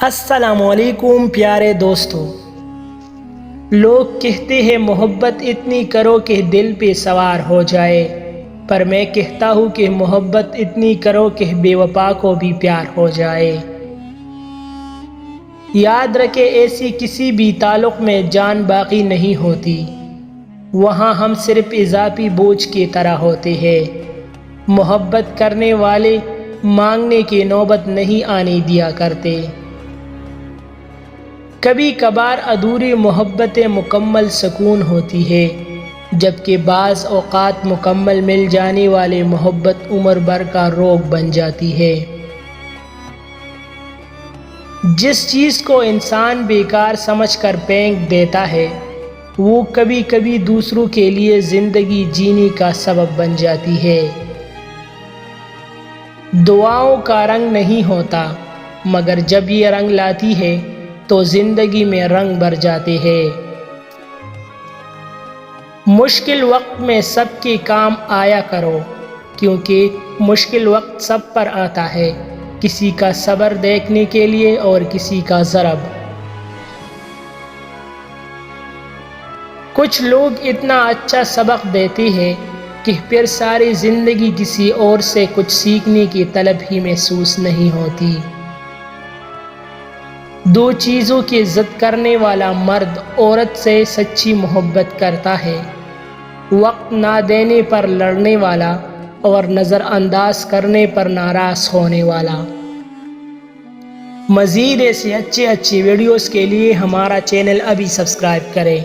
السلام علیکم پیارے دوستو، لوگ کہتے ہیں محبت اتنی کرو کہ دل پہ سوار ہو جائے، پر میں کہتا ہوں کہ محبت اتنی کرو کہ بے وفا کو بھی پیار ہو جائے۔ یاد رکھے ایسی کسی بھی تعلق میں جان باقی نہیں ہوتی، وہاں ہم صرف اضافی بوجھ کی طرح ہوتے ہیں۔ محبت کرنے والے مانگنے کی نوبت نہیں آنے دیا کرتے۔ کبھی کبھار ادھوری محبتیں مکمل سکون ہوتی ہے، جبکہ بعض اوقات مکمل مل جانے والی محبت عمر بھر کا روگ بن جاتی ہے۔ جس چیز کو انسان بیکار سمجھ کر پھینک دیتا ہے، وہ کبھی کبھی دوسروں کے لیے زندگی جینے کا سبب بن جاتی ہے۔ دعاؤں کا رنگ نہیں ہوتا، مگر جب یہ رنگ لاتی ہے تو زندگی میں رنگ بھر جاتے ہیں۔ مشکل وقت میں سب کے کام آیا کرو، کیونکہ مشکل وقت سب پر آتا ہے، کسی کا صبر دیکھنے کے لیے اور کسی کا ضرب۔ کچھ لوگ اتنا اچھا سبق دیتے ہیں کہ پھر ساری زندگی کسی اور سے کچھ سیکھنے کی طلب ہی محسوس نہیں ہوتی۔ دو چیزوں کی ضد کرنے والا مرد عورت سے سچی محبت کرتا ہے: وقت نہ دینے پر لڑنے والا اور نظر انداز کرنے پر ناراض ہونے والا۔ مزید ایسے اچھے ویڈیوز کے لیے ہمارا چینل ابھی سبسکرائب کریں۔